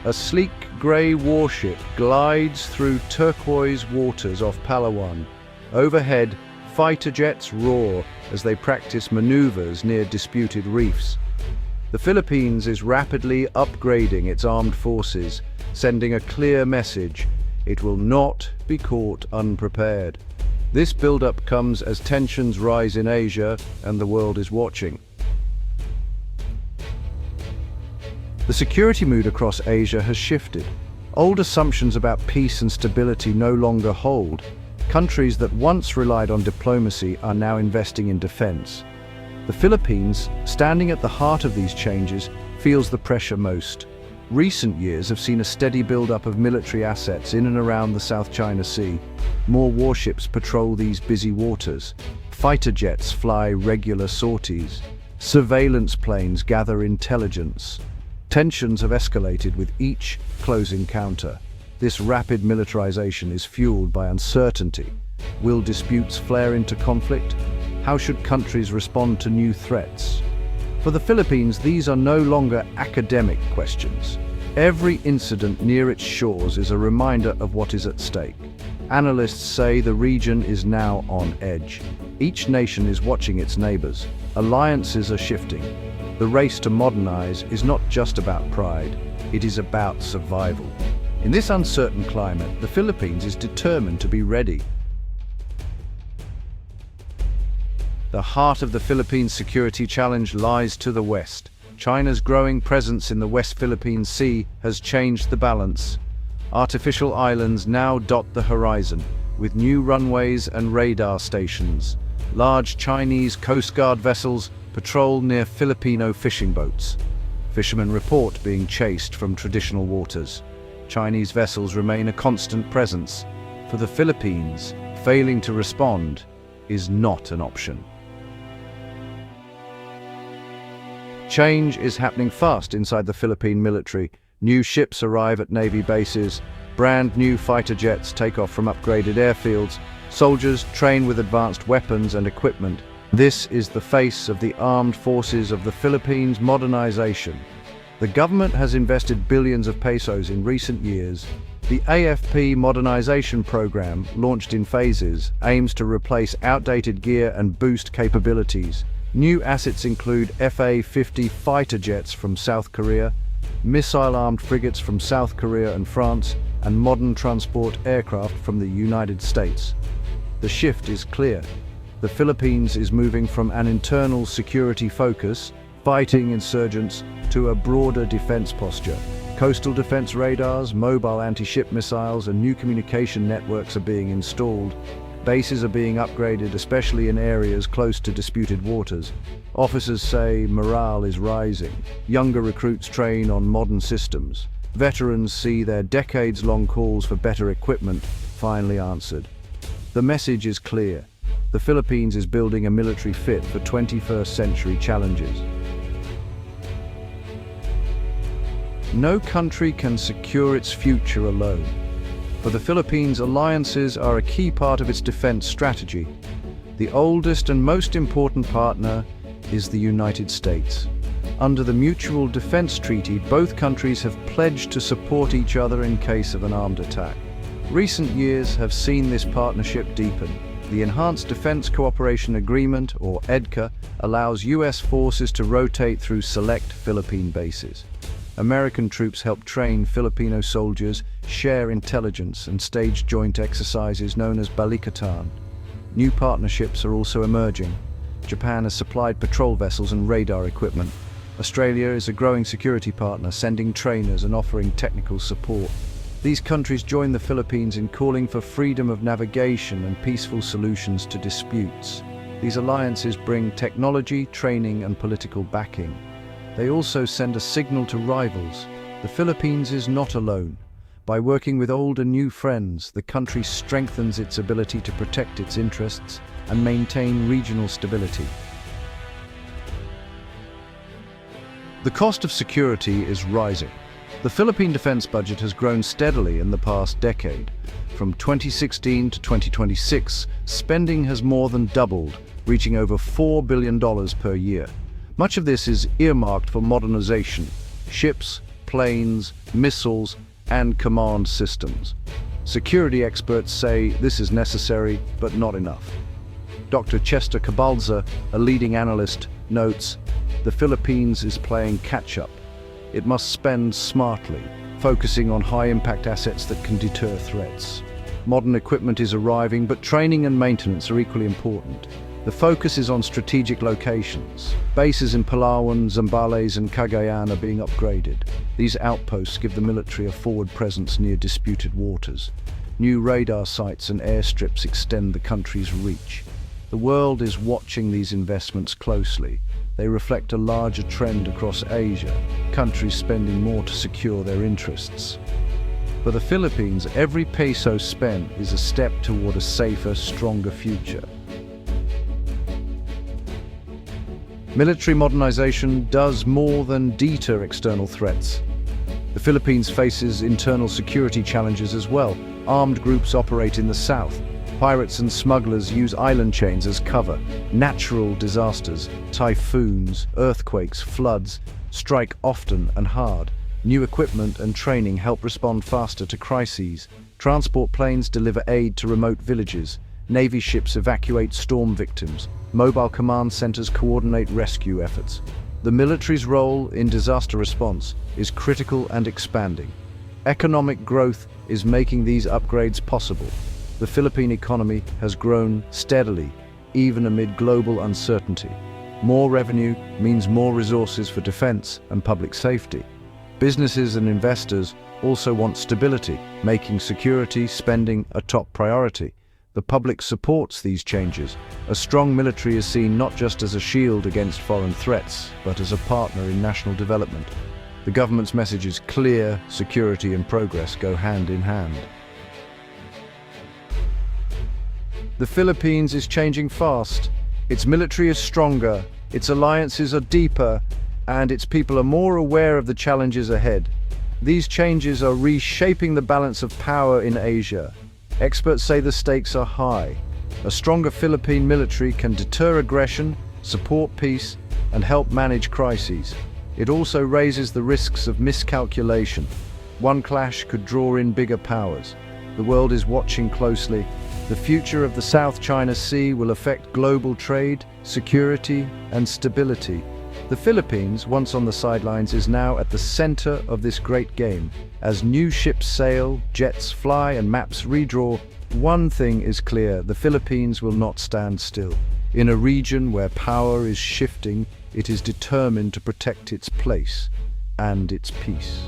A sleek grey warship glides through turquoise waters off Palawan. Overhead, fighter jets roar as they practice maneuvers near disputed reefs. The Philippines is rapidly upgrading its armed forces, sending a clear message: it will not be caught unprepared. This buildup comes as tensions rise in Asia and the world is watching. The security mood across Asia has shifted. Old assumptions about peace and stability no longer hold. Countries that once relied on diplomacy are now investing in defense. The Philippines, standing at the heart of these changes, feels the pressure most. Recent years have seen a steady buildup of military assets in and around the South China Sea. More warships patrol these busy waters. Fighter jets fly regular sorties. Surveillance planes gather intelligence. Tensions have escalated with each close encounter. This rapid militarization is fueled by uncertainty. Will disputes flare into conflict? How should countries respond to new threats? For the Philippines, these are no longer academic questions. Every incident near its shores is a reminder of what is at stake. Analysts say the region is now on edge. Each nation is watching its neighbors. Alliances are shifting. The race to modernize is not just about pride, it is about survival. In this uncertain climate, the Philippines is determined to be ready. The heart of the Philippines' security challenge lies to the west. China's growing presence in the West Philippine Sea has changed the balance. Artificial islands now dot the horizon, with new runways and radar stations. Large Chinese Coast Guard vessels patrol near Filipino fishing boats. Fishermen report being chased from traditional waters. Chinese vessels remain a constant presence. For the Philippines, failing to respond is not an option. Change is happening fast inside the Philippine military. New ships arrive at Navy bases. Brand new fighter jets take off from upgraded airfields. Soldiers train with advanced weapons and equipment. This is the face of the armed forces of the Philippines' modernization. The government has invested billions of pesos in recent years. The AFP modernization program, launched in phases, aims to replace outdated gear and boost capabilities. New assets include FA-50 fighter jets from South Korea, missile-armed frigates from South Korea and France, and modern transport aircraft from the United States. The shift is clear. The Philippines is moving from an internal security focus, fighting insurgents, to a broader defense posture. Coastal defense radars, mobile anti-ship missiles, and new communication networks are being installed. Bases are being upgraded, especially in areas close to disputed waters. Officers say morale is rising. Younger recruits train on modern systems. Veterans see their decades-long calls for better equipment finally answered. The message is clear. The Philippines is building a military fit for 21st century challenges. No country can secure its future alone. For the Philippines, alliances are a key part of its defense strategy. The oldest and most important partner is the United States. Under the Mutual Defense Treaty, both countries have pledged to support each other in case of an armed attack. Recent years have seen this partnership deepen. The Enhanced Defense Cooperation Agreement, or EDCA, allows U.S. forces to rotate through select Philippine bases. American troops help train Filipino soldiers, share intelligence, and stage joint exercises known as Balikatan. New partnerships are also emerging. Japan has supplied patrol vessels and radar equipment. Australia is a growing security partner, sending trainers and offering technical support. These countries join the Philippines in calling for freedom of navigation and peaceful solutions to disputes. These alliances bring technology, training, and political backing. They also send a signal to rivals. The Philippines is not alone. By working with old and new friends, the country strengthens its ability to protect its interests and maintain regional stability. The cost of security is rising. The Philippine defense budget has grown steadily in the past decade. From 2016 to 2026, spending has more than doubled, reaching over $4 billion per year. Much of this is earmarked for modernization. Ships, planes, missiles, and command systems. Security experts say this is necessary, but not enough. Dr. Chester Cabalza, a leading analyst, notes, the Philippines is playing catch-up. It must spend smartly, focusing on high-impact assets that can deter threats. Modern equipment is arriving, but training and maintenance are equally important. The focus is on strategic locations. Bases in Palawan, Zambales, and Cagayan are being upgraded. These outposts give the military a forward presence near disputed waters. New radar sites and airstrips extend the country's reach. The world is watching these investments closely. They reflect a larger trend across Asia, countries spending more to secure their interests. For the Philippines, every peso spent is a step toward a safer, stronger future. Military modernization does more than deter external threats. The Philippines faces internal security challenges as well. Armed groups operate in the south. Pirates and smugglers use island chains as cover. Natural disasters, typhoons, earthquakes, floods, strike often and hard. New equipment and training help respond faster to crises. Transport planes deliver aid to remote villages. Navy ships evacuate storm victims. Mobile command centers coordinate rescue efforts. The military's role in disaster response is critical and expanding. Economic growth is making these upgrades possible. The Philippine economy has grown steadily, even amid global uncertainty. More revenue means more resources for defense and public safety. Businesses and investors also want stability, making security spending a top priority. The public supports these changes. A strong military is seen not just as a shield against foreign threats, but as a partner in national development. The government's message is clear: security and progress go hand in hand. The Philippines is changing fast. Its military is stronger, its alliances are deeper, and its people are more aware of the challenges ahead. These changes are reshaping the balance of power in Asia. Experts say the stakes are high. A stronger Philippine military can deter aggression, support peace, and help manage crises. It also raises the risks of miscalculation. One clash could draw in bigger powers. The world is watching closely. The future of the South China Sea will affect global trade, security, and stability. The Philippines, once on the sidelines, is now at the center of this great game. As new ships sail, jets fly, and maps redraw, one thing is clear: the Philippines will not stand still. In a region where power is shifting, it is determined to protect its place and its peace.